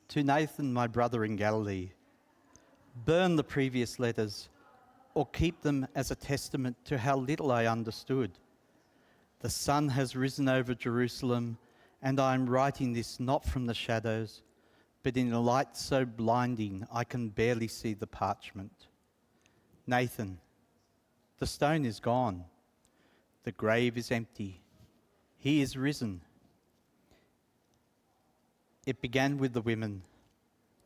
To Nathan, my brother in Galilee, burn the previous letters, or keep them as a testament to how little I understood. The sun has risen over Jerusalem, and I am writing this not from the shadows, but in a light so blinding I can barely see the parchment. Nathan, the stone is gone. The grave is empty. He is risen. It began with the women.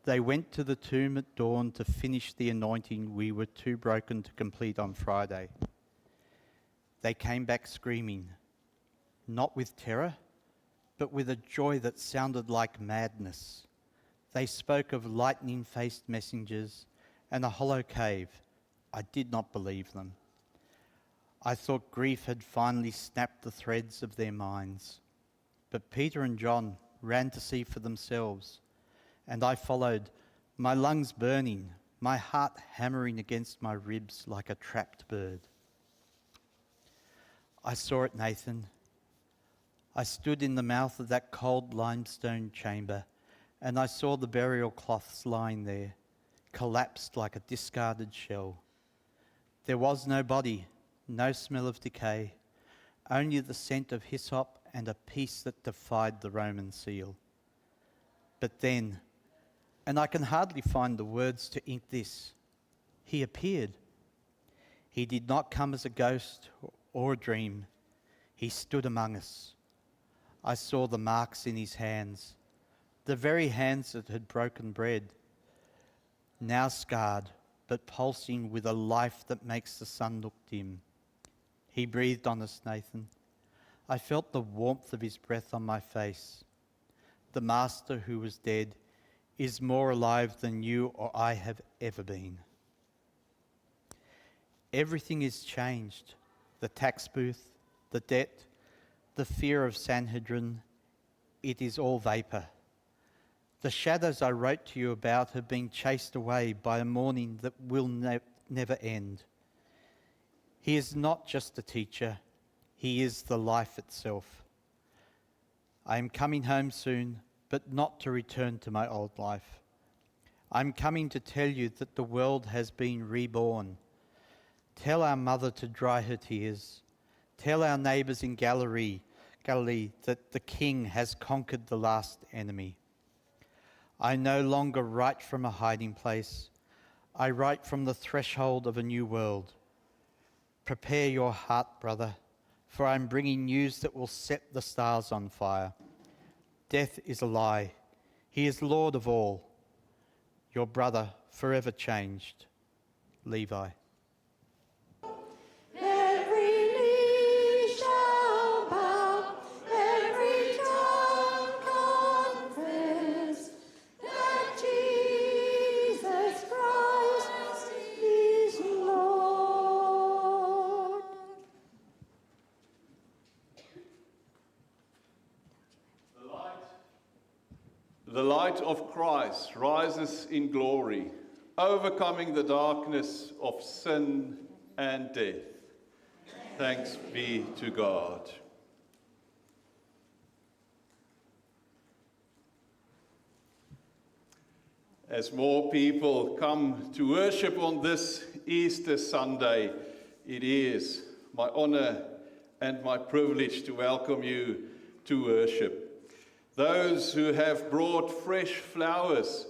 They went to the tomb at dawn to finish the anointing we were too broken to complete on Friday. They came back screaming, not with terror, but with a joy that sounded like madness. They spoke of lightning-faced messengers and a hollow cave. I did not believe them. I thought grief had finally snapped the threads of their minds. But Peter and John ran to see for themselves, and I followed, my lungs burning, my heart hammering against my ribs like a trapped bird. I saw it, Nathan. I stood in the mouth of that cold limestone chamber, and I saw the burial cloths lying there, collapsed like a discarded shell. There was no body, no smell of decay, only the scent of hyssop and a peace that defied the Roman seal. But then, and I can hardly find the words to ink this, he appeared. He did not come as a ghost or a dream. He stood among us. I saw the marks in his hands, the very hands that had broken bread, now scarred, but pulsing with a life that makes the sun look dim. He breathed on us, Nathan. I felt the warmth of his breath on my face. The Master who was dead is more alive than you or I have ever been. Everything is changed. The tax booth, the debt, the fear of Sanhedrin, it is all vapour. The shadows I wrote to you about have been chased away by a morning that will never end. He is not just a teacher, he is the life itself. I am coming home soon, but not to return to my old life. I'm coming to tell you that the world has been reborn. Tell our mother to dry her tears. Tell our neighbours in Galilee that the King has conquered the last enemy. I no longer write from a hiding place. I write from the threshold of a new world. Prepare your heart, brother, for I am bringing news that will set the stars on fire. Death is a lie. He is Lord of all. Your brother, forever changed, Levi. The light of Christ rises in glory, overcoming the darkness of sin and death. Thanks be to God. As more people come to worship on this Easter Sunday, it is my honor and my privilege to welcome you to worship. Those who have brought fresh flowers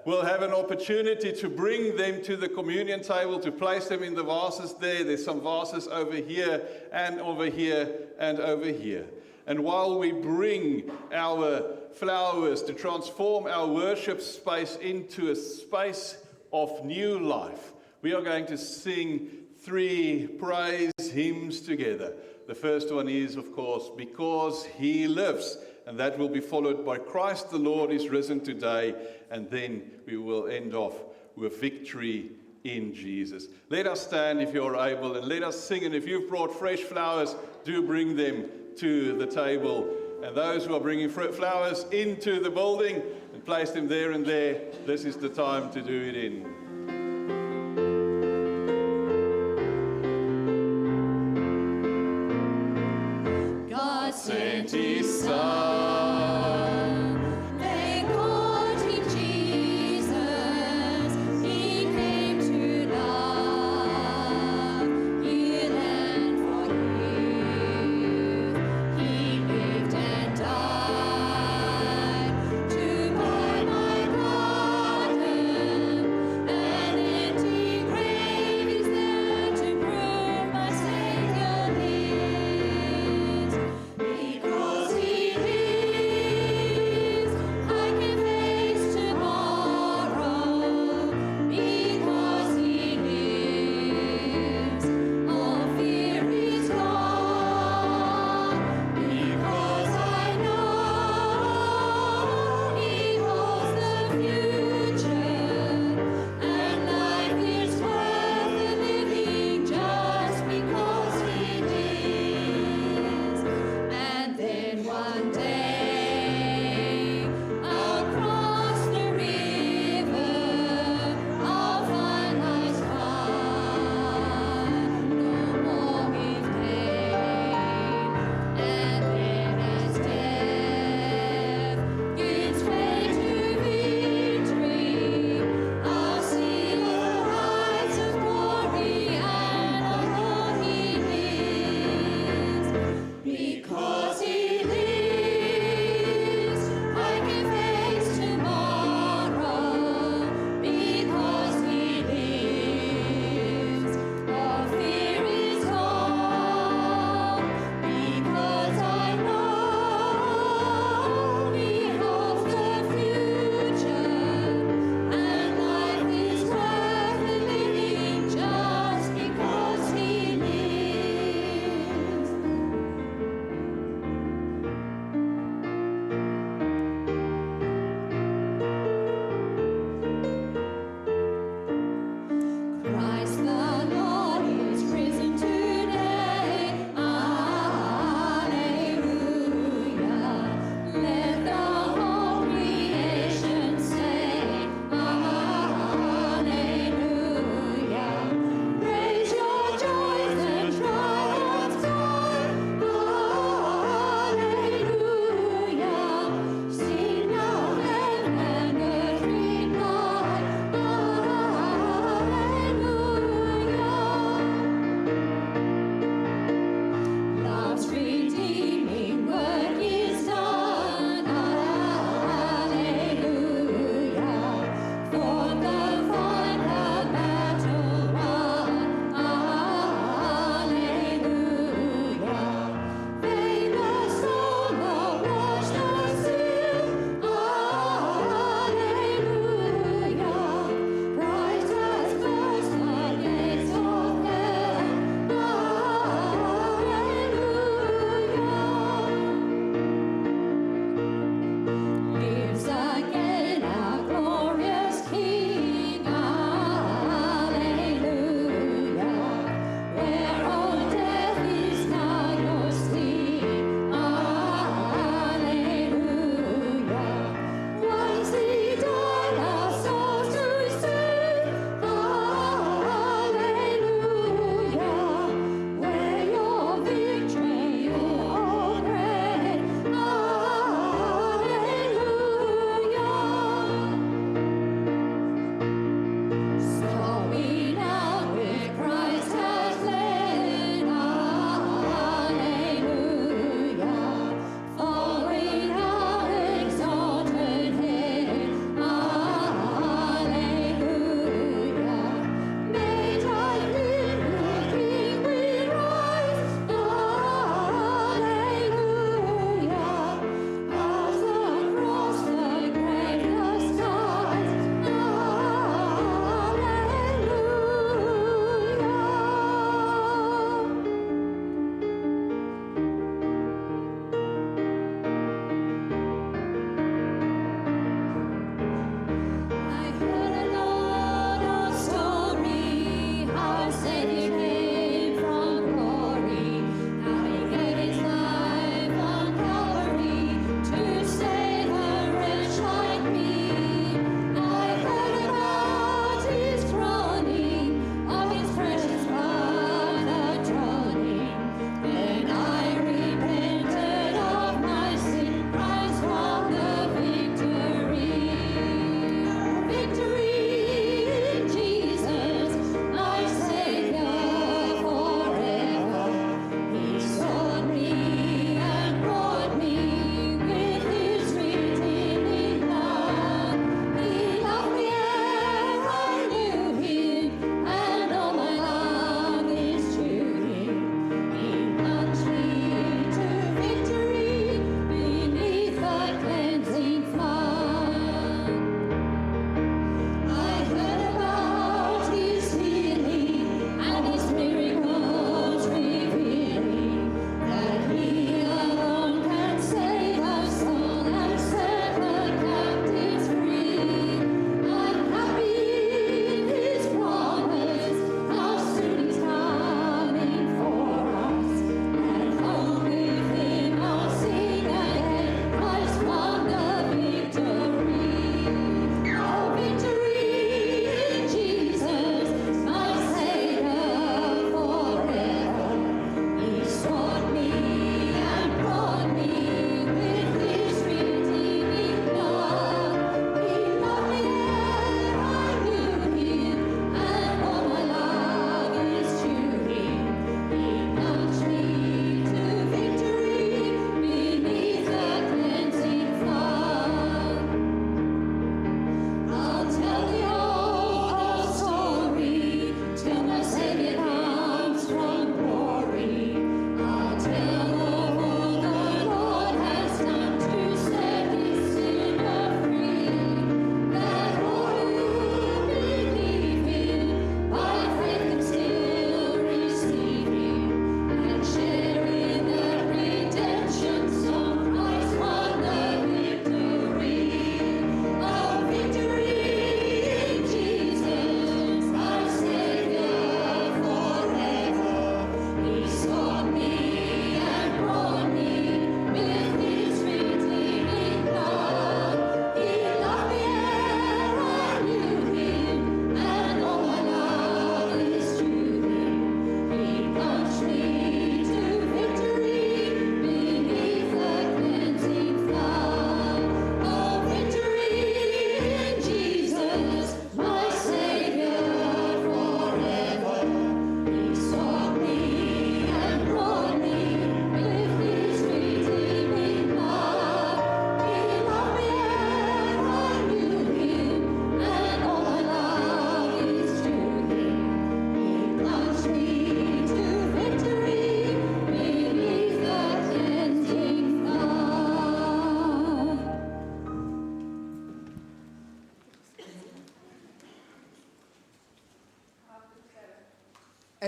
will have an opportunity to bring them to the communion table, to place them in the vases there. There's some vases over here and over here and over here. And while we bring our flowers to transform our worship space into a space of new life, we are going to sing 3 praise hymns together. The first one is, of course, Because He Lives. And that will be followed by Christ the Lord is risen today. And then we will end off with Victory in Jesus. Let us stand if you're able and let us sing. And if you've brought fresh flowers, do bring them to the table. And those who are bringing flowers into the building and place them there and there, this is the time to do it in. God sent His Son, thank God.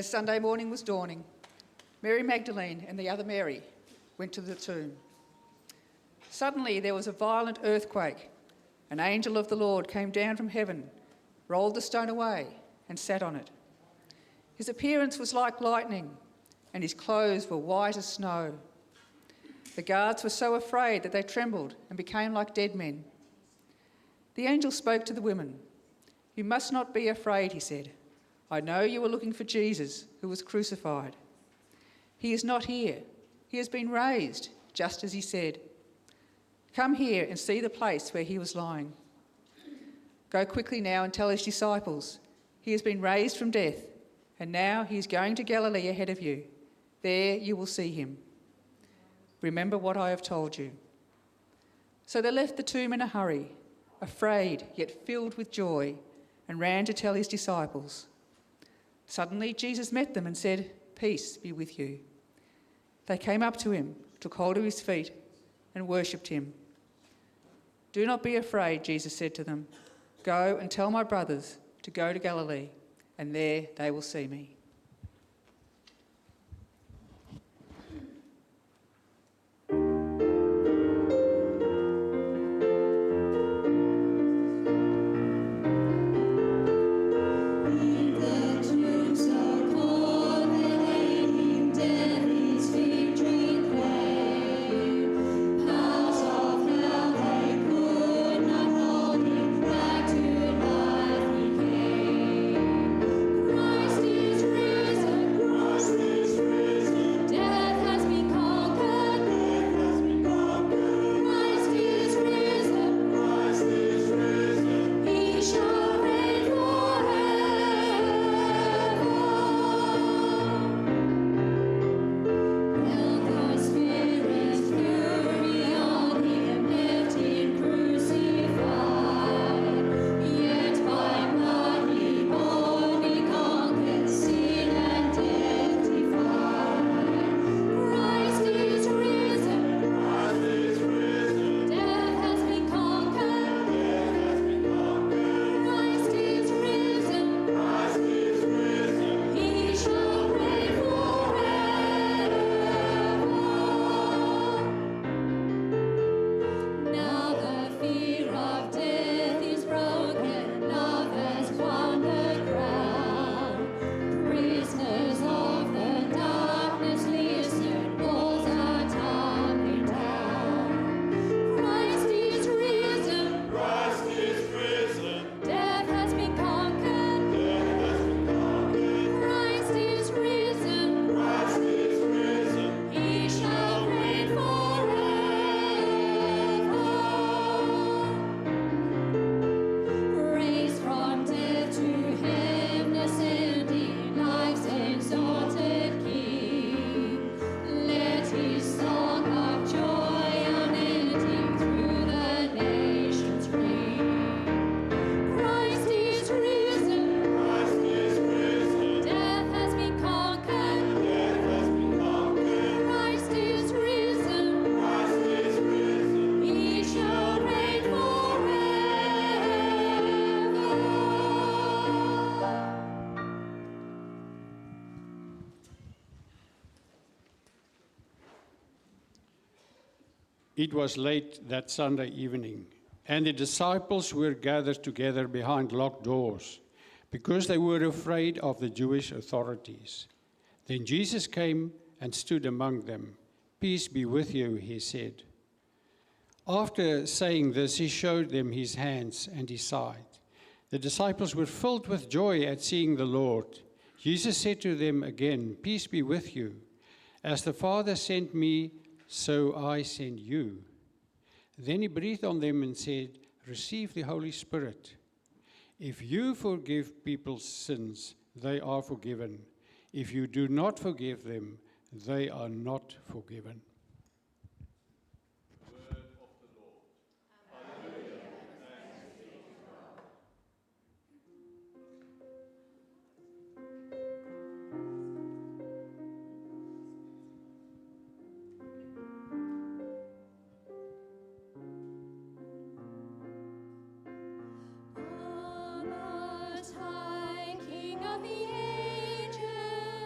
As Sunday morning was dawning, Mary Magdalene and the other Mary went to the tomb. Suddenly there was a violent earthquake. An angel of the Lord came down from heaven, rolled the stone away, and sat on it. His appearance was like lightning, and his clothes were white as snow. The guards were so afraid that they trembled and became like dead men. The angel spoke to the women. "You must not be afraid," he said. "I know you are looking for Jesus, who was crucified. He is not here. He has been raised, just as he said. Come here and see the place where he was lying. Go quickly now and tell his disciples, he has been raised from death, and now he is going to Galilee ahead of you. There you will see him. Remember what I have told you." So they left the tomb in a hurry, afraid yet filled with joy, and ran to tell his disciples. Suddenly Jesus met them and said, "Peace be with you." They came up to him, took hold of his feet, and worshipped him. "Do not be afraid," Jesus said to them. "Go and tell my brothers to go to Galilee, and there they will see me." It was late that Sunday evening, and the disciples were gathered together behind locked doors because they were afraid of the Jewish authorities. Then Jesus came and stood among them. "Peace be with you," he said. After saying this, he showed them his hands and his side. The disciples were filled with joy at seeing the Lord. Jesus said to them again, "Peace be with you. As the Father sent me, so I send you." Then he breathed on them and said, "Receive the Holy Spirit. If you forgive people's sins, they are forgiven. If you do not forgive them, they are not forgiven." Most High, King of the ages,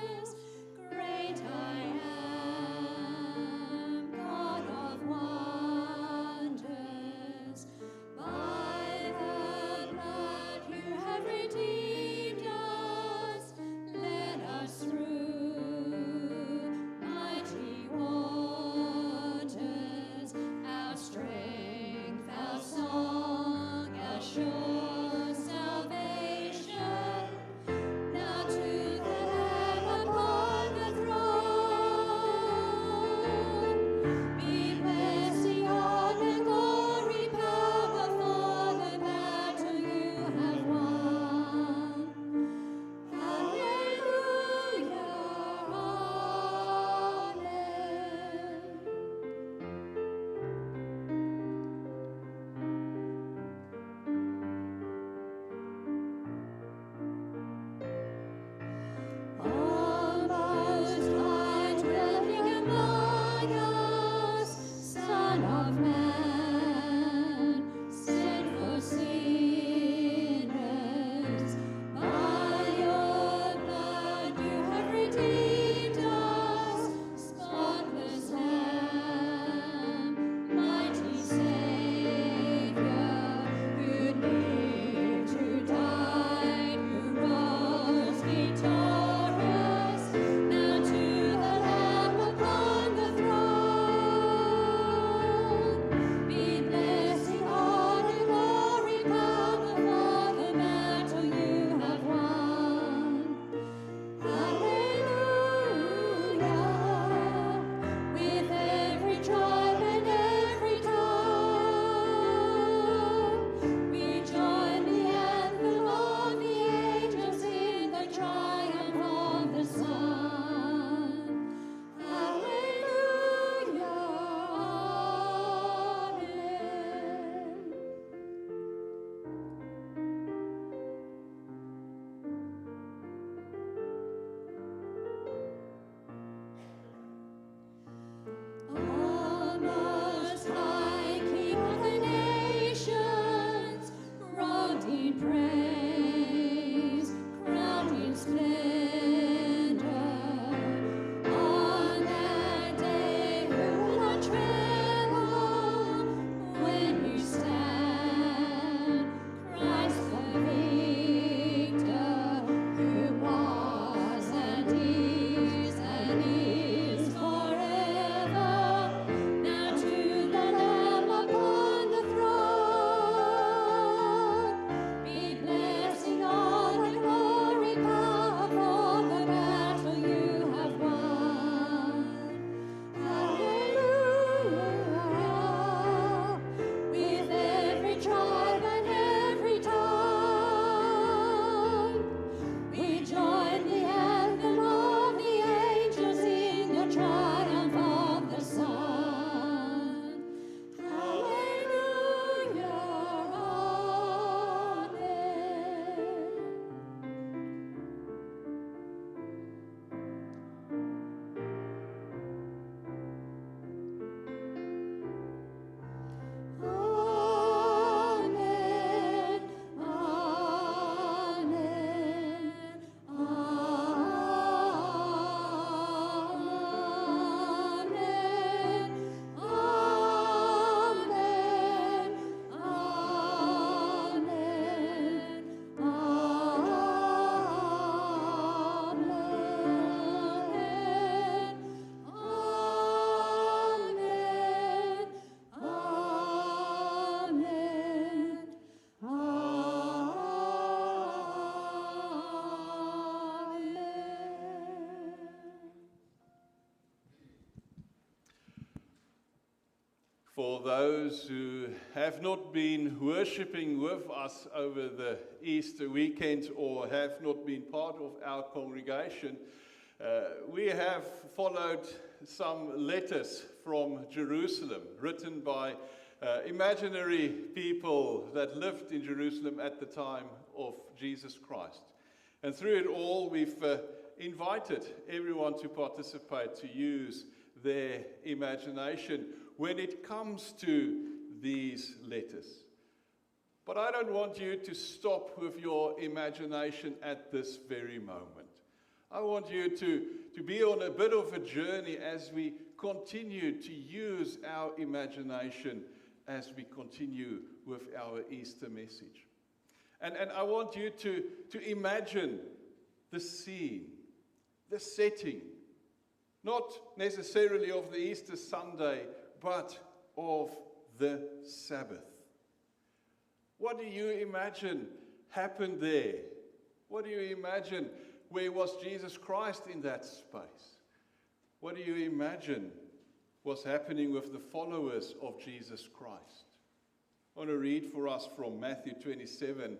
For those who have not been worshipping with us over the Easter weekend or have not been part of our congregation, we have followed some letters from Jerusalem written by imaginary people that lived in Jerusalem at the time of Jesus Christ. And through it all, we've invited everyone to participate, to use their imagination when it comes to these letters. But I don't want you to stop with your imagination at this very moment. I want you to be on a bit of a journey as we continue to use our imagination as we continue with our Easter message. And I want you to imagine the scene, the setting, not necessarily of the Easter Sunday, but of the Sabbath. What do you imagine happened there? What do you imagine? Where was Jesus Christ in that space? What do you imagine was happening with the followers of Jesus Christ? I want to read for us from Matthew 27,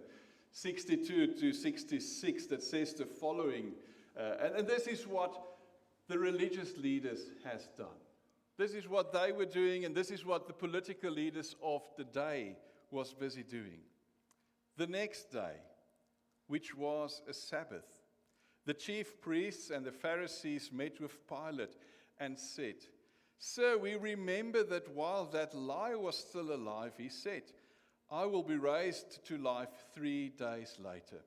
62 to 66, that says the following. And this is what the religious leaders has done. This is what they were doing, and this is what the political leaders of the day was busy doing. The next day, which was a Sabbath, the chief priests and the Pharisees met with Pilate and said, "Sir, we remember that while that liar was still alive, he said, 'I will be raised to life 3 days later.'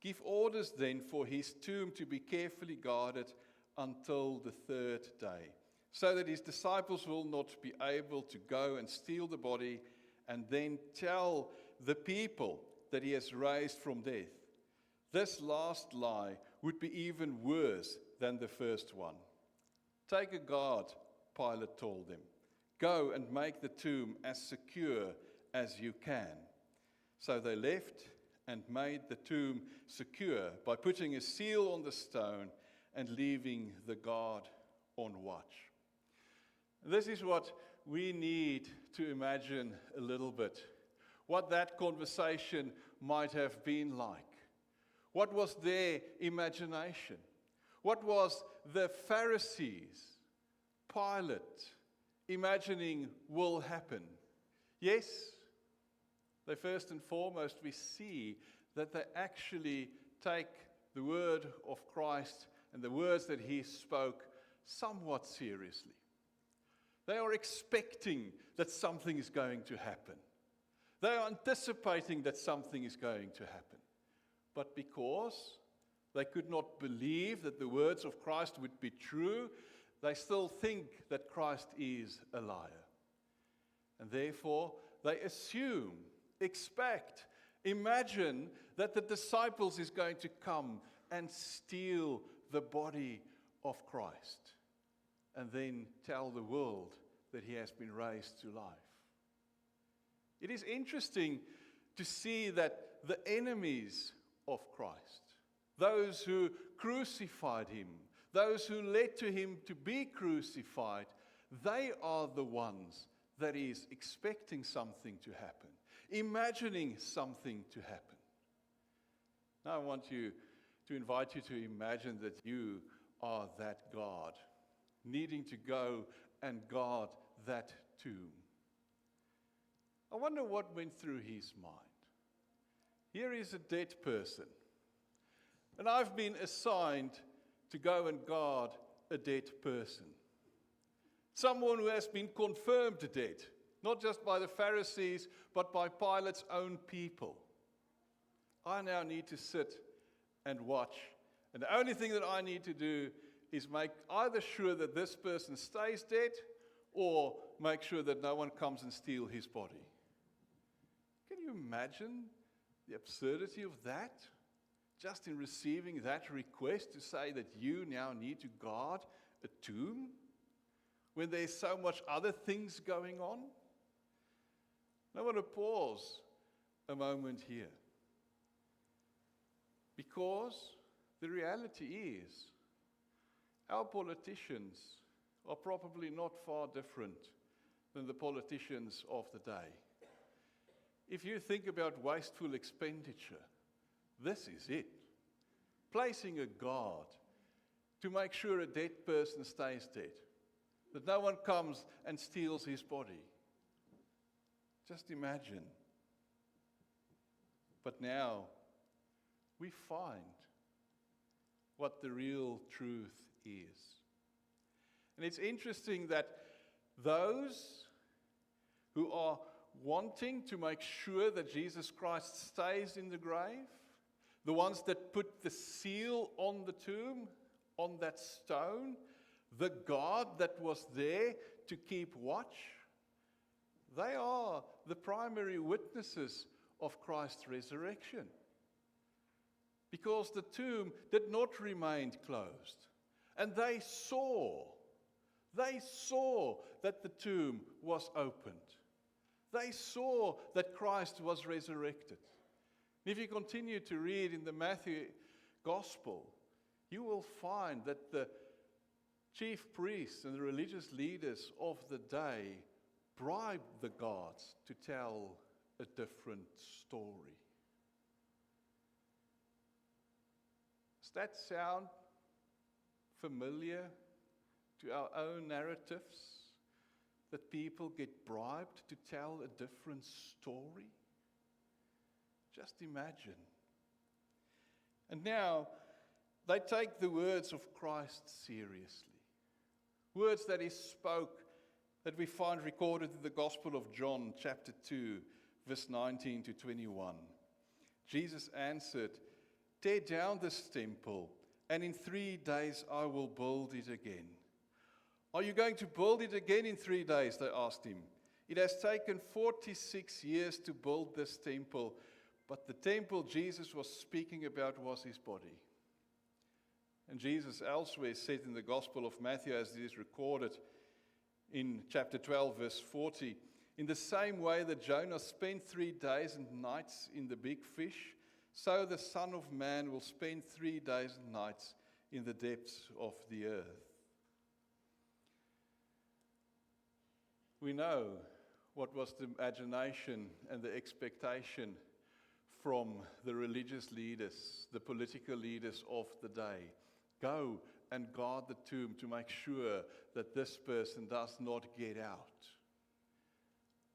Give orders then for his tomb to be carefully guarded until the 3rd day, so that his disciples will not be able to go and steal the body and then tell the people that he has raised from death. This last lie would be even worse than the first one." "Take a guard," Pilate told them. "Go and make the tomb as secure as you can." So they left and made the tomb secure by putting a seal on the stone and leaving the guard on watch. This is what we need to imagine a little bit. What that conversation might have been like. What was their imagination? What was the Pharisees, Pilate, imagining will happen? Yes, they first and foremost, we see that they actually take the word of Christ and the words that he spoke somewhat seriously. They are expecting that something is going to happen. They are anticipating that something is going to happen. But because they could not believe that the words of Christ would be true, they still think that Christ is a liar. And therefore, they assume, expect, imagine that the disciples is going to come and steal the body of Christ and then tell the world that he has been raised to life. It is interesting to see that the enemies of Christ, those who crucified him, those who led to him to be crucified, they are the ones that is expecting something to happen, imagining something to happen. Now I want to invite you to imagine that you are that guard, needing to go and guard that tomb. I wonder what went through his mind. Here is a dead person, and I've been assigned to go and guard a dead person. Someone who has been confirmed dead, not just by the Pharisees, but by Pilate's own people. I now need to sit and watch, and the only thing that I need to do is make either sure that this person stays dead or make sure that no one comes and steals his body. Can you imagine the absurdity of that? Just in receiving that request to say that you now need to guard a tomb when there's so much other things going on? I want to pause a moment here. Because the reality is, our politicians are probably not far different than the politicians of the day. If you think about wasteful expenditure, this is it. Placing a guard to make sure a dead person stays dead, that no one comes and steals his body. Just imagine. But now we find what the real truth is. And it's interesting that those who are wanting to make sure that Jesus Christ stays in the grave, the ones that put the seal on the tomb, on that stone, the guard that was there to keep watch, they are the primary witnesses of Christ's resurrection. Because the tomb did not remain closed. And they saw that the tomb was opened. They saw that Christ was resurrected. If you continue to read in the Matthew Gospel, you will find that the chief priests and the religious leaders of the day bribed the guards to tell a different story. Does that sound familiar to our own narratives? That people get bribed to tell a different story? Just imagine. And now, they take the words of Christ seriously. Words that he spoke, that we find recorded in the Gospel of John, chapter 2, verse 19 to 21. Jesus answered, "Tear down this temple, and in 3 days I will build it again." "Are you going to build it again in 3 days?" they asked him. "It has taken 46 years to build this temple," but the temple Jesus was speaking about was his body. And Jesus elsewhere said in the Gospel of Matthew, as it is recorded in chapter 12, verse 40, "In the same way that Jonah spent 3 days and nights in the big fish, so the Son of Man will spend 3 days and nights in the depths of the earth." We know what was the imagination and the expectation from the religious leaders, the political leaders of the day. Go and guard the tomb to make sure that this person does not get out.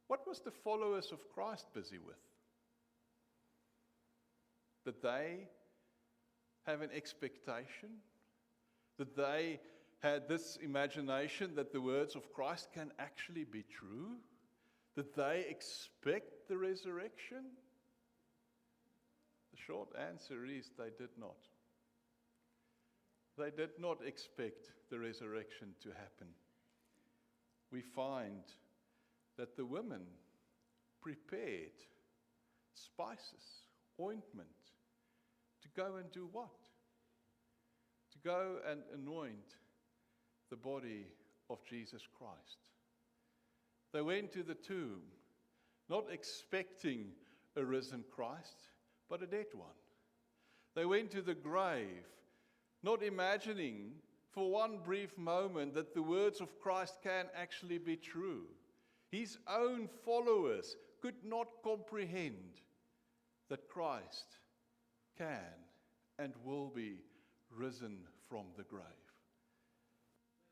What was the followers of Christ busy with? Did they have an expectation? Did they had this imagination that the words of Christ can actually be true? Did they expect the resurrection? The short answer is they did not. They did not expect the resurrection to happen. We find that the women prepared spices, ointment, to go and do what? To go and anoint the body of Jesus Christ. They went to the tomb, not expecting a risen Christ, but a dead one. They went to the grave, not imagining for one brief moment that the words of Christ can actually be true. His own followers could not comprehend that Christ can and will be risen from the grave.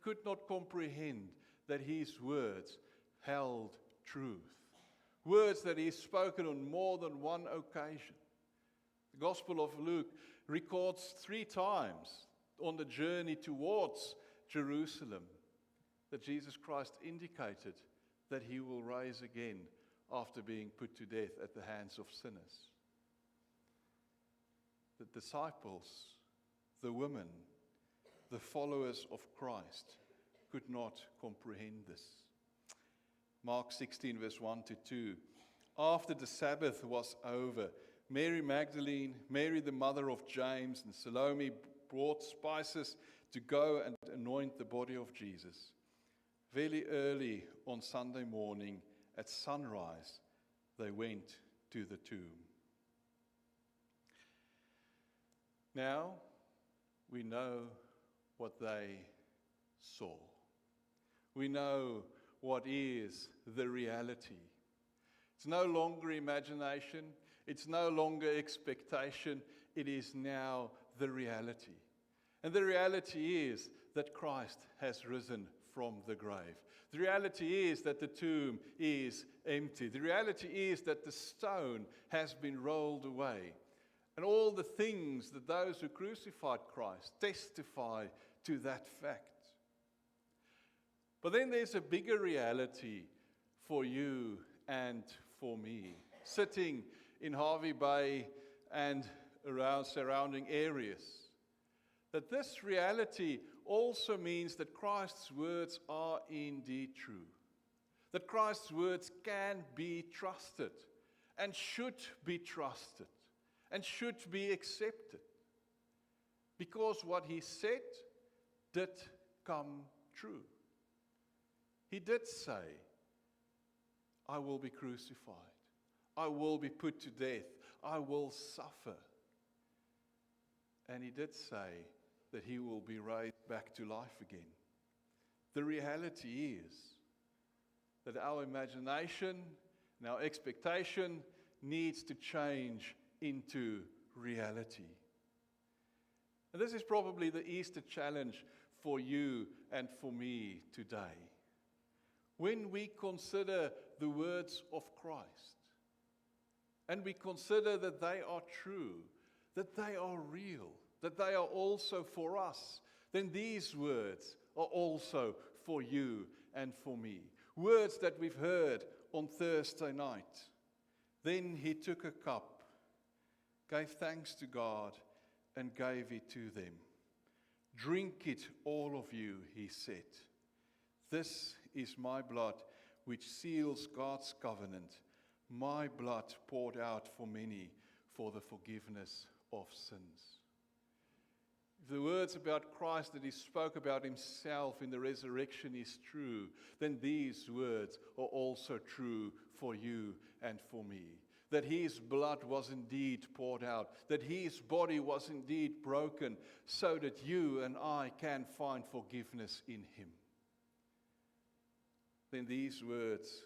Could not comprehend that his words held truth. Words that he's spoken on more than one occasion. The Gospel of Luke records 3 times on the journey towards Jerusalem that Jesus Christ indicated that he will rise again after being put to death at the hands of sinners. The disciples, the women, the followers of Christ could not comprehend this. Mark 16, verse 1 to 2. After the Sabbath was over, Mary Magdalene, Mary the mother of James, and Salome brought spices to go and anoint the body of Jesus. Very early on Sunday morning, at sunrise, they went to the tomb. Now, we know what they saw. We know what is the reality. It's no longer imagination. It's no longer expectation. It is now the reality. And the reality is that Christ has risen from the grave. The reality is that the tomb is empty. The reality is that the stone has been rolled away. And all the things that those who crucified Christ testify to that fact. But then there's a bigger reality for you and for me, sitting in Harvey Bay and around surrounding areas. That this reality also means that Christ's words are indeed true. That Christ's words can be trusted and should be trusted and should be accepted. Because what he said did come true. He did say, I will be crucified. I will be put to death. I will suffer. And he did say that he will be raised back to life again. The reality is that our imagination and our expectation needs to change into reality. And this is probably the Easter challenge for you and for me today. When we consider the words of Christ, and we consider that they are true, that they are real, that they are also for us, then these words are also for you and for me. Words that we've heard on Thursday night. Then he took a cup, gave thanks to God, and gave it to them. Drink it, all of you, he said. This is my blood, which seals God's covenant, my blood poured out for many for the forgiveness of sins. If the words about Christ that he spoke about himself in the resurrection is true, then these words are also true for you and for me. That his blood was indeed poured out, that his body was indeed broken, so that you and I can find forgiveness in him. Then these words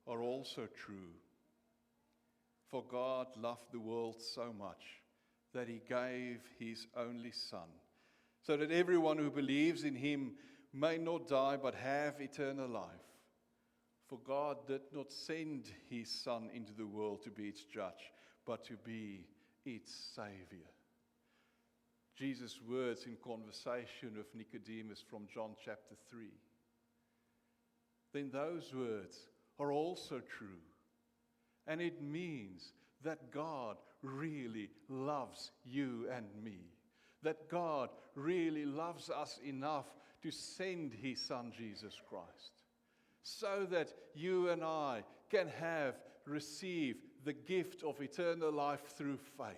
are also true. For God loved the world so much that he gave his only Son, so that everyone who believes in him may not die but have eternal life. For God did not send his Son into the world to be its judge, but to be its Savior. Jesus' words in conversation with Nicodemus from John chapter 3. Then those words are also true. And it means that God really loves you and me. That God really loves us enough to send his Son Jesus Christ. So that you and I can receive the gift of eternal life through faith.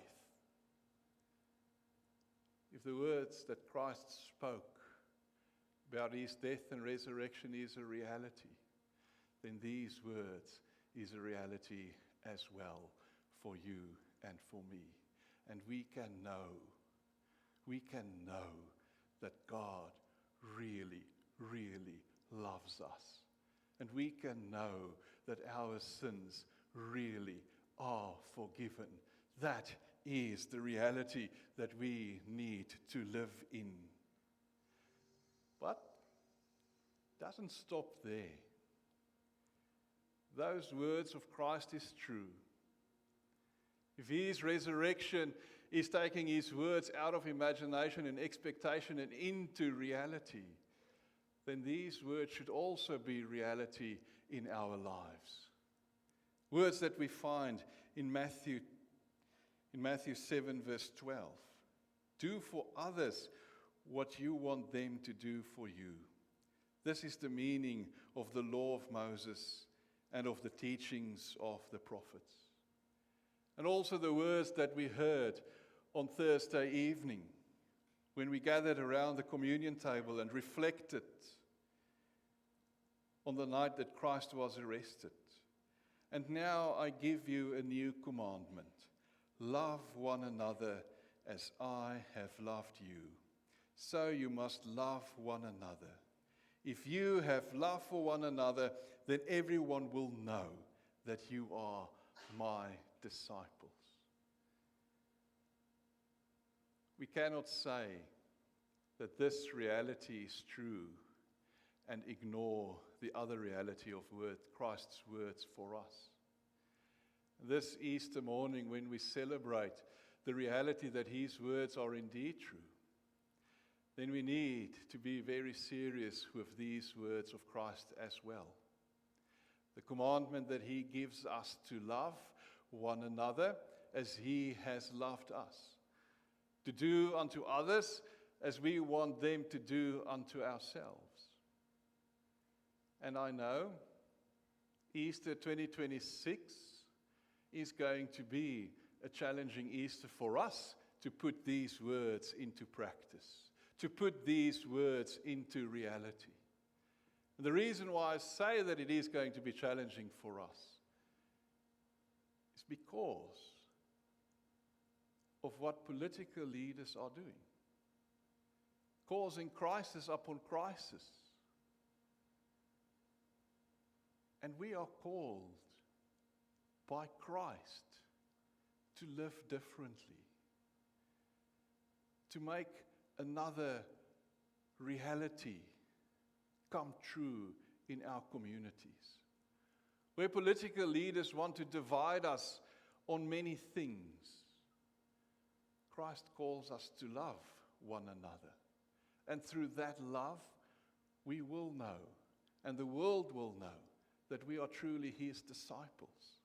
If the words that Christ spoke about his death and resurrection is a reality, then these words is a reality as well for you and for me. And we can know that God really, really loves us. And we can know that our sins really are forgiven. That is the reality that we need to live in. But it doesn't stop there. Those words of Christ is true. If his resurrection is taking his words out of imagination and expectation and into reality, then these words should also be reality in our lives. Words that we find in Matthew 7 verse 12. Do for others what you want them to do for you. This is the meaning of the law of Moses and of the teachings of the prophets. And also the words that we heard on Thursday evening when we gathered around the communion table and reflected on the night that Christ was arrested. And now I give you a new commandment. Love one another as I have loved you. So you must love one another. If you have love for one another, then everyone will know that you are my disciples. We cannot say that this reality is true and ignore the other reality of Christ's words for us. This Easter morning, when we celebrate the reality that his words are indeed true, then we need to be very serious with these words of Christ as well. The commandment that he gives us to love one another as he has loved us, to do unto others as we want them to do unto ourselves. And I know Easter 2026 is going to be a challenging Easter for us to put these words into practice, to put these words into reality. And the reason why I say that it is going to be challenging for us is because of what political leaders are doing, causing crisis upon crisis. And we are called by Christ to live differently, to make another reality come true in our communities. Where political leaders want to divide us on many things, Christ calls us to love one another. And through that love, we will know, and the world will know, that we are truly his disciples.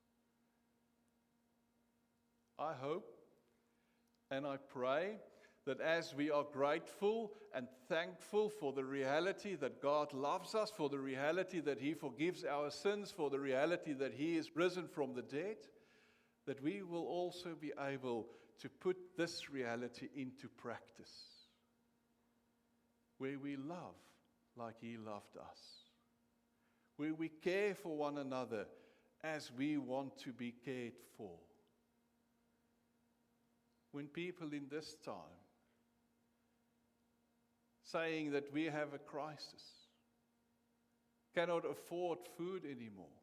I hope and I pray that as we are grateful and thankful for the reality that God loves us, for the reality that he forgives our sins, for the reality that he is risen from the dead, that we will also be able to put this reality into practice, where we love like he loved us, where we care for one another as we want to be cared for. When people in this time saying that we have a crisis, cannot afford food anymore,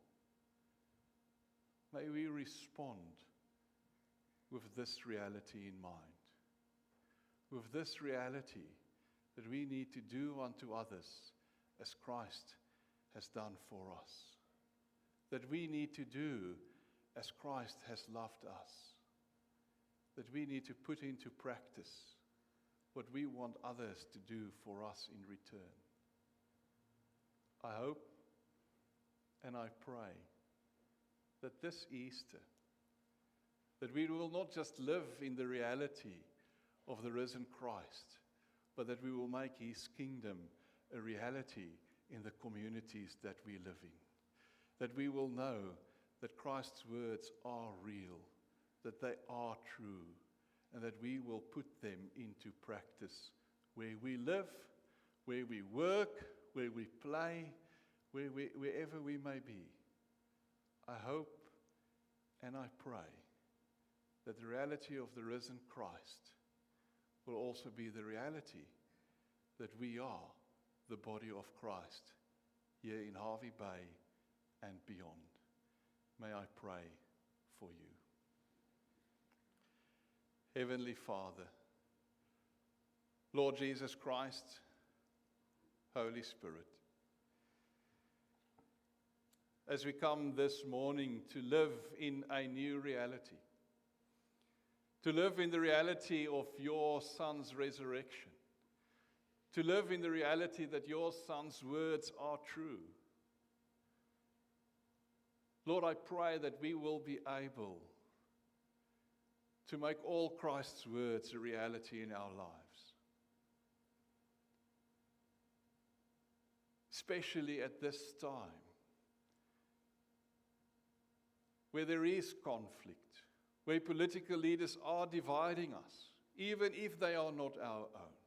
may we respond with this reality in mind, with this reality that we need to do unto others as Christ has done for us, that we need to do as Christ has loved us, that we need to put into practice what we want others to do for us in return. I hope and I pray that this Easter, that we will not just live in the reality of the risen Christ, but that we will make his kingdom a reality in the communities that we live in. That we will know that Christ's words are real, that they are true, and that we will put them into practice where we live, where we work, where we play, wherever we may be. I hope and I pray that the reality of the risen Christ will also be the reality that we are the body of Christ here in Harvey Bay and beyond. May I pray for you. Heavenly Father, Lord Jesus Christ, Holy Spirit, as we come this morning to live in a new reality, to live in the reality of your Son's resurrection, to live in the reality that your Son's words are true. Lord, I pray that we will be able to make all Christ's words a reality in our lives, especially at this time where there is conflict, where political leaders are dividing us, even if they are not our own.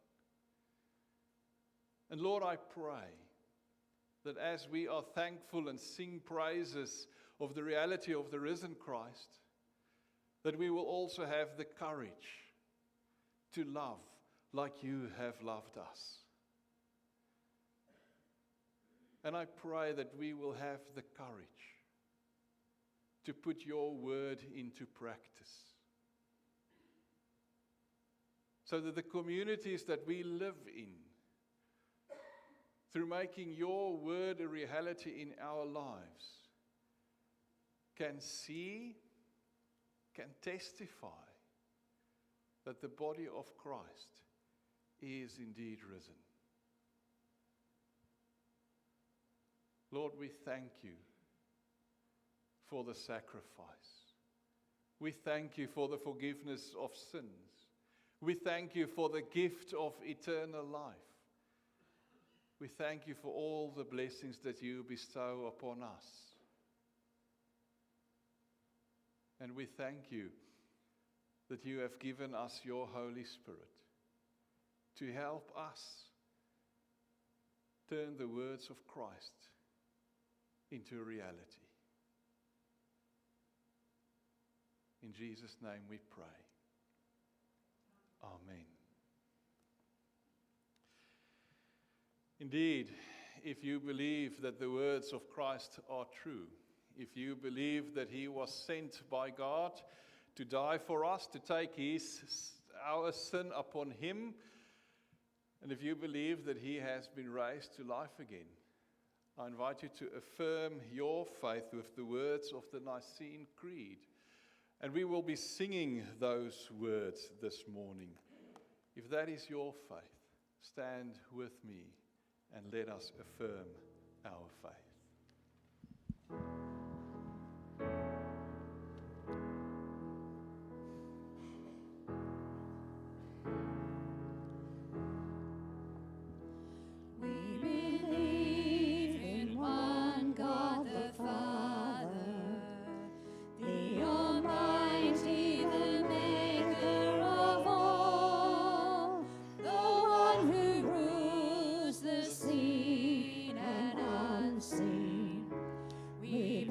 And Lord, I pray that as we are thankful and sing praises of the reality of the risen Christ, that we will also have the courage to love like you have loved us. And I pray that we will have the courage to put your word into practice, so that the communities that we live in, through making your word a reality in our lives, can see, can testify that the body of Christ is indeed risen. Lord, we thank you for the sacrifice. We thank you for the forgiveness of sins. We thank you for the gift of eternal life. We thank you for all the blessings that you bestow upon us. And we thank you that you have given us your Holy Spirit to help us turn the words of Christ into a reality. In Jesus' name we pray. Amen. Indeed, if you believe that the words of Christ are true, if you believe that he was sent by God to die for us, to take our sin upon him, and if you believe that he has been raised to life again, I invite you to affirm your faith with the words of the Nicene Creed. And we will be singing those words this morning. If that is your faith, stand with me and let us affirm our faith. Seen and unseen, we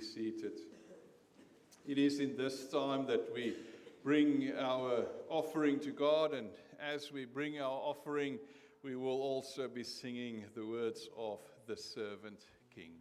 seated. It is in this time that we bring our offering to God, and as we bring our offering, we will also be singing the words of the Servant King.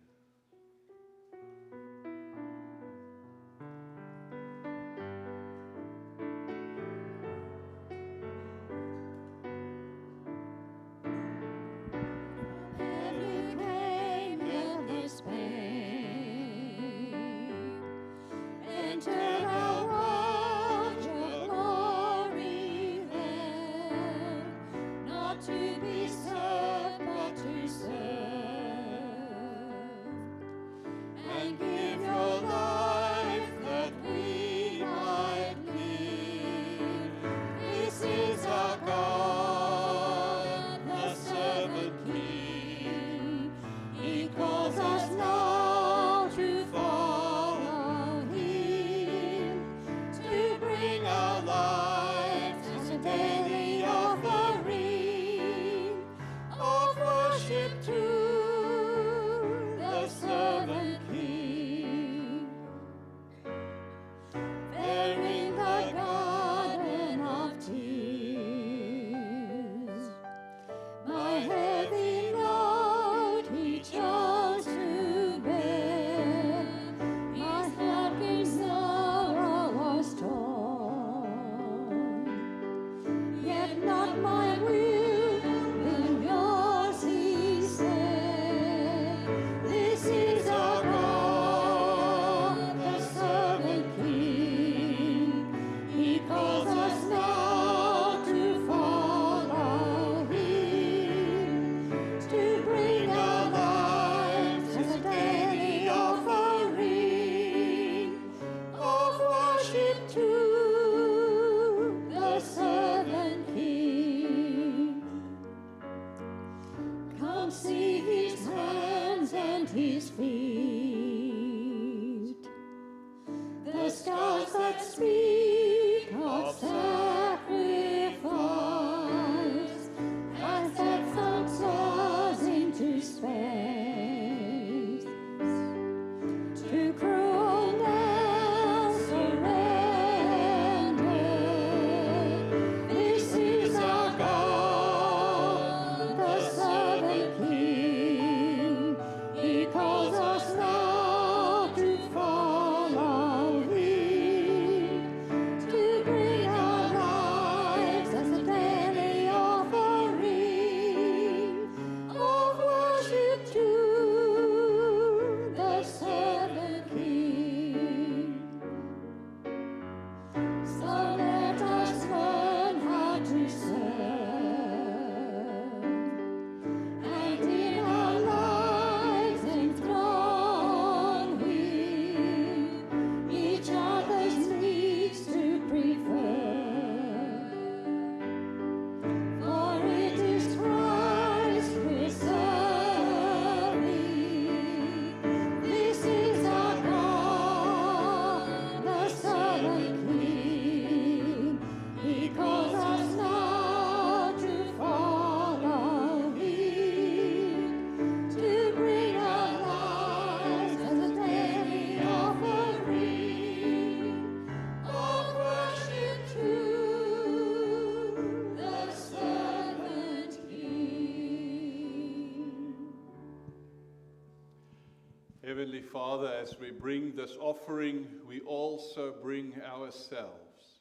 Heavenly Father, as we bring this offering, we also bring ourselves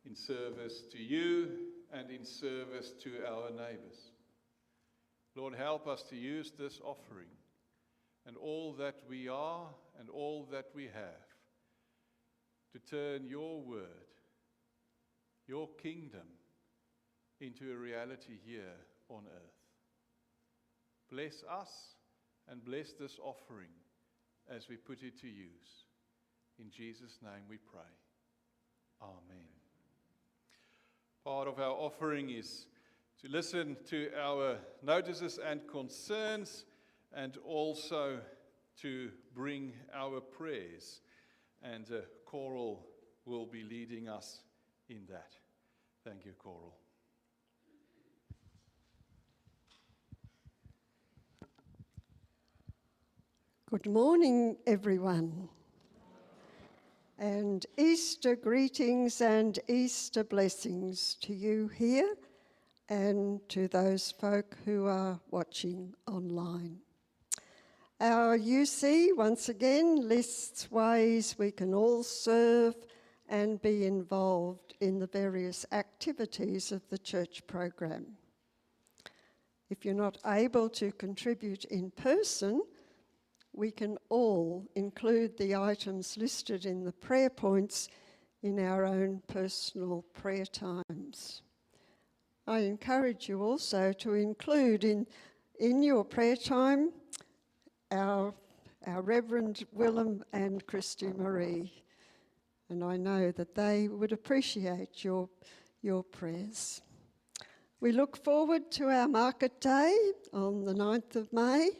in service to you and in service to our neighbors. Lord, help us to use this offering and all that we are and all that we have to turn your word, your kingdom, into a reality here on earth. Bless us and bless this offering as we put it to use. In Jesus' name we pray. Amen. Part of our offering is to listen to our notices and concerns, and also to bring our prayers. And Coral will be leading us in that. Thank you, Coral. Good morning, everyone. And Easter greetings and Easter blessings to you here and to those folk who are watching online. Our UC, once again, lists ways we can all serve and be involved in the various activities of the church program. If you're not able to contribute in person, we can all include the items listed in the prayer points in our own personal prayer times. I encourage you also to include in your prayer time our Reverend Willem and Christy Marie, and I know that they would appreciate your prayers. We look forward to our market day on the 9th of May.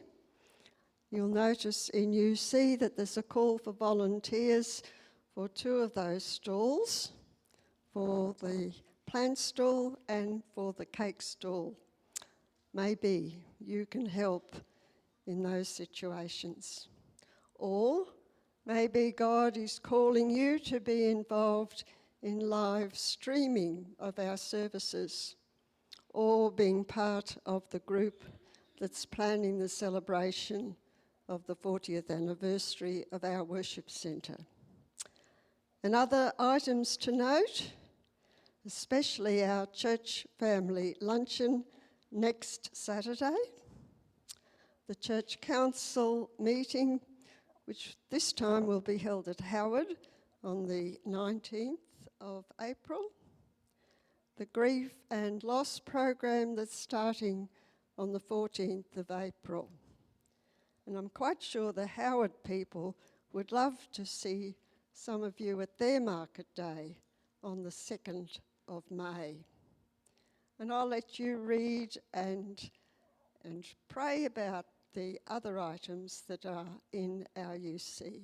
You'll notice in UC that there's a call for volunteers for 2 of those stalls, for the plant stall and for the cake stall. Maybe you can help in those situations. Or maybe God is calling you to be involved in live streaming of our services, or being part of the group that's planning the celebration of the 40th anniversary of our worship centre. And other items to note, especially our church family luncheon next Saturday, the church council meeting, which this time will be held at Howard on the 19th of April, the grief and loss program that's starting on the 14th of April. And I'm quite sure the Howard people would love to see some of you at their market day on the 2nd of May. And I'll let you read and pray about the other items that are in our UC.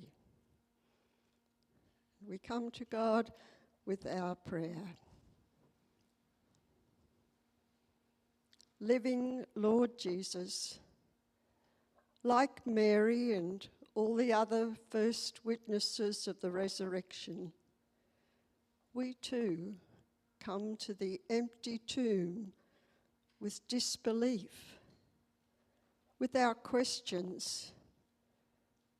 We come to God with our prayer. Living Lord Jesus, like Mary and all the other first witnesses of the resurrection, we too come to the empty tomb with disbelief, with our questions,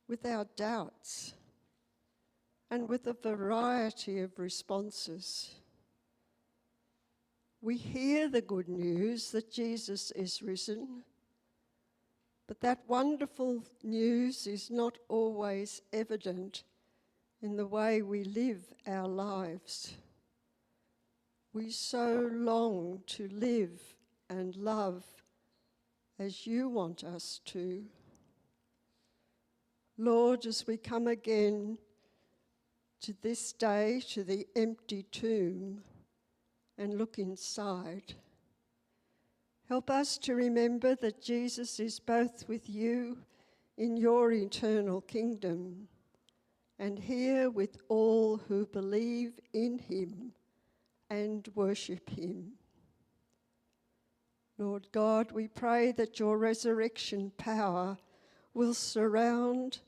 with our doubts, and with a variety of responses. We hear the good news that Jesus is risen, but that wonderful news is not always evident in the way we live our lives. We so long to live and love as you want us to. Lord, as we come again to this day, to the empty tomb, and look inside, help us to remember that Jesus is both with you in your eternal kingdom and here with all who believe in him and worship him. Lord God, we pray that your resurrection power will surround,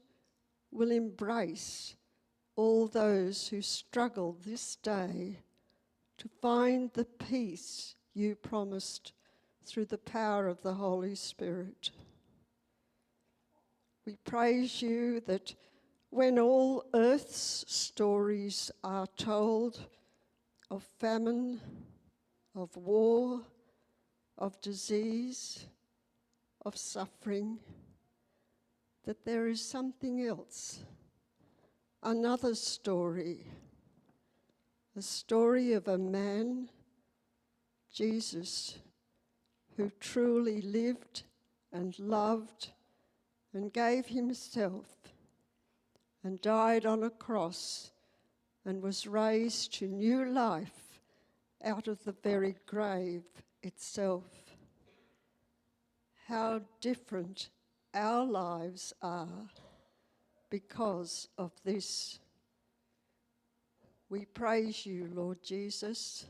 will embrace all those who struggle this day to find the peace you promised through the power of the Holy Spirit. We praise you that when all earth's stories are told of famine, of war, of disease, of suffering, that there is something else, another story, a story of a man, Jesus, who truly lived and loved and gave himself and died on a cross and was raised to new life out of the very grave itself. How different our lives are because of this. We praise you, Lord Jesus.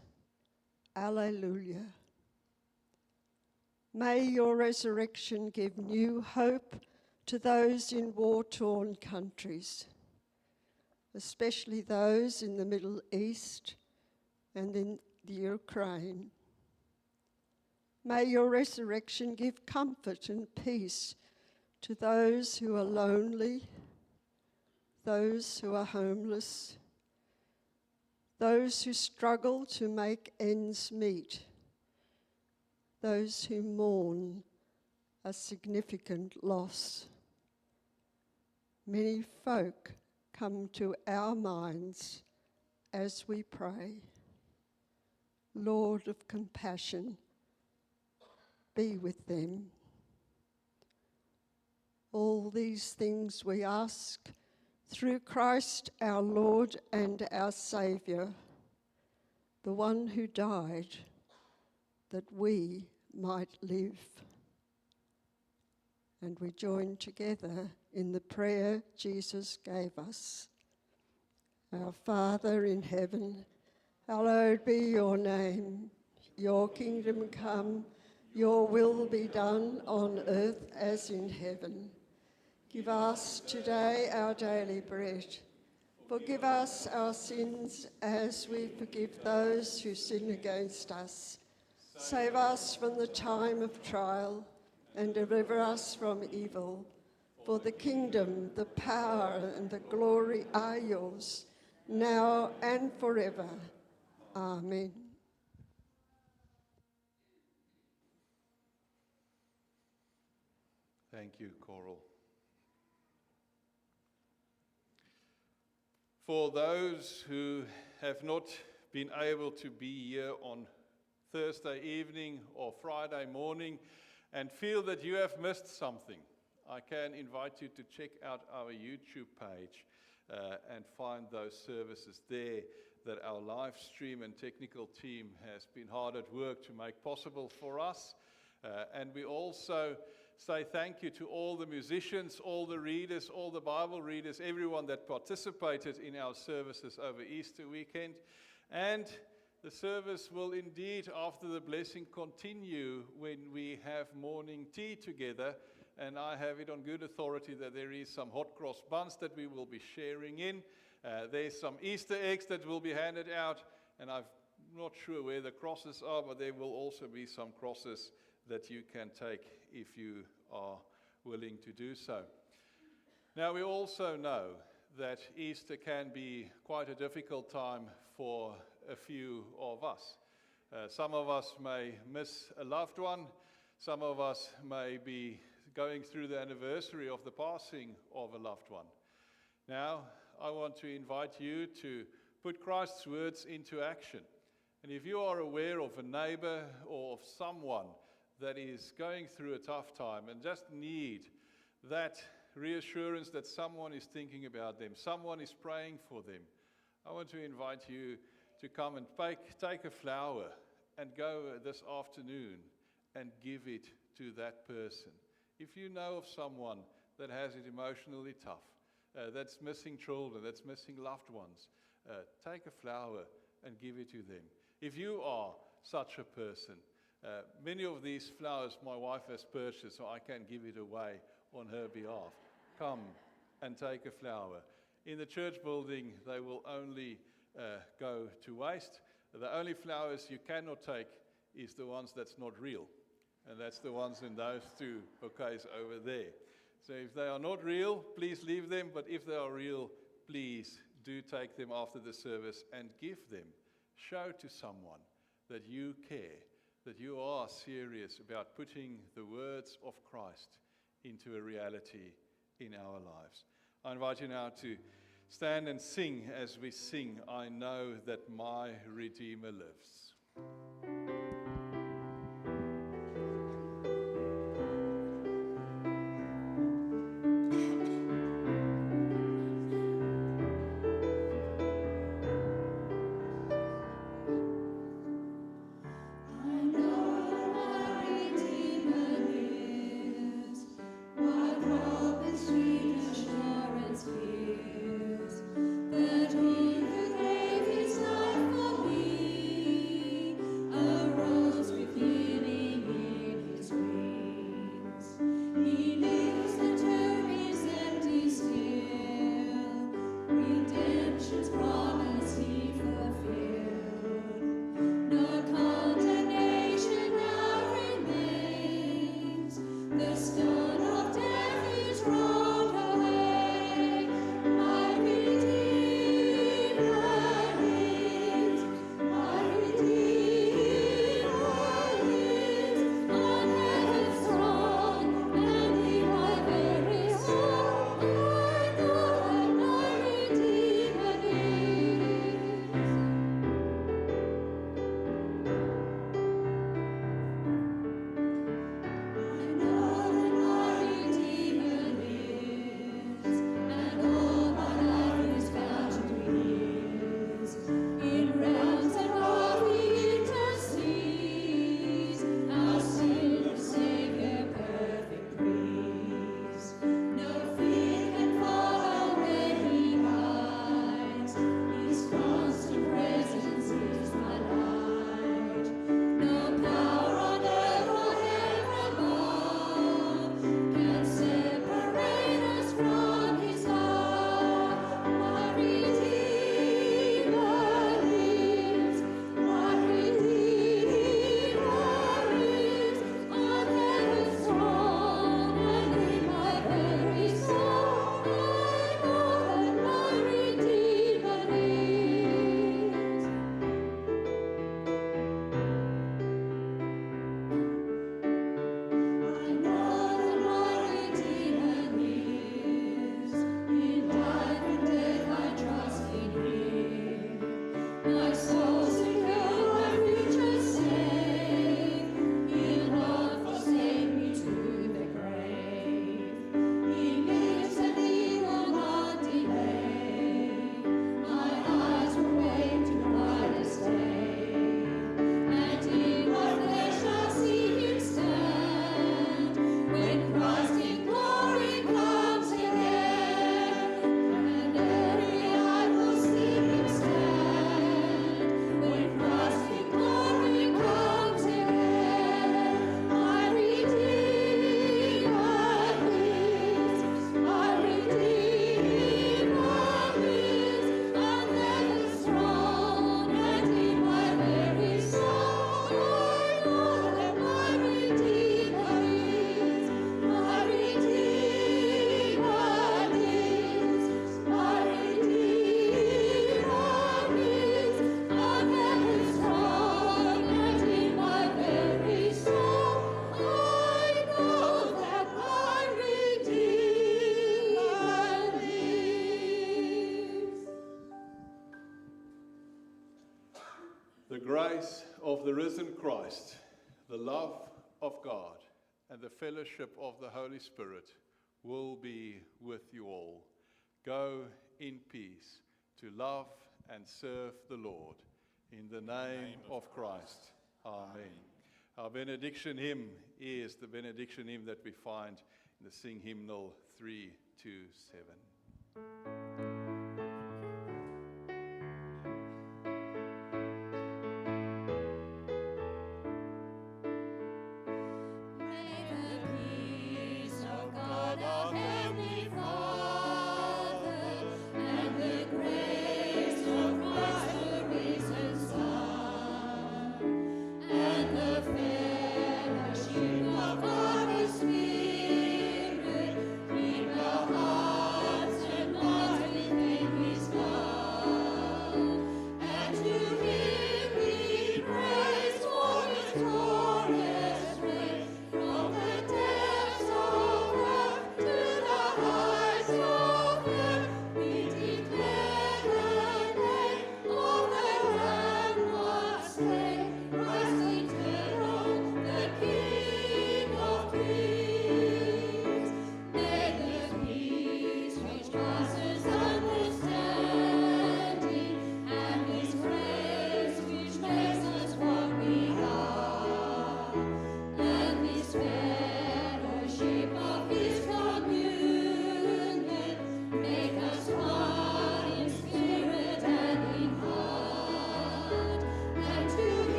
Alleluia. May your resurrection give new hope to those in war-torn countries, especially those in the Middle East and in the Ukraine. May your resurrection give comfort and peace to those who are lonely, those who are homeless, those who struggle to make ends meet, those who mourn a significant loss. Many folk come to our minds as we pray. Lord of compassion, be with them. All these things we ask through Christ our Lord and our Saviour, the one who died that we might live. And we join together in the prayer Jesus gave us. Our Father in heaven, hallowed be your name. Your kingdom come, your will be done on earth as in heaven. Give us today our daily bread. Forgive us our sins as we forgive those who sin against us. Save us from the time of trial and deliver us from evil. For the kingdom, the power, and the glory are yours, now and forever. Amen. Thank you, Coral. For those who have not been able to be here on Thursday evening or Friday morning and feel that you have missed something, I can invite you to check out our YouTube page and find those services there that our live stream and technical team has been hard at work to make possible for us. And we also say thank you to all the musicians, all the readers, all the Bible readers, everyone that participated in our services over Easter weekend. And the service will indeed, after the blessing, continue when we have morning tea together. And I have it on good authority that there is some hot cross buns that we will be sharing in. There's some Easter eggs that will be handed out. And I'm not sure where the crosses are, but there will also be some crosses that you can take if you are willing to do so. Now, we also know that Easter can be quite a difficult time for a few of us. Some of us may miss a loved one. Some of us may be going through the anniversary of the passing of a loved one. Now, I want to invite you to put Christ's words into action. And if you are aware of a neighbor or of someone that is going through a tough time and just need that reassurance that someone is thinking about them, someone is praying for them, I want to invite you to come and take a flower and go this afternoon and give it to that person. If you know of someone that has it emotionally tough, that's missing children, that's missing loved ones, take a flower and give it to them. If you are such a person, many of these flowers my wife has purchased, so I can give it away on her behalf. Come and take a flower. In the church building, they will only go to waste. The only flowers you cannot take is the ones that's not real. And that's the ones in those two bouquets over there. So if they are not real, please leave them. But if they are real, please do take them after the service and give them. Show to someone that you care, that you are serious about putting the words of Christ into a reality in our lives. I invite you now to stand and sing as we sing, I know that my Redeemer lives. That he who gave his life for me risen Christ, the love of God, and the fellowship of the Holy Spirit will be with you all. Go in peace to love and serve the Lord. In the name of Christ. Amen. Our benediction hymn is the benediction hymn that we find in the Sing Hymnal 327.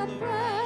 The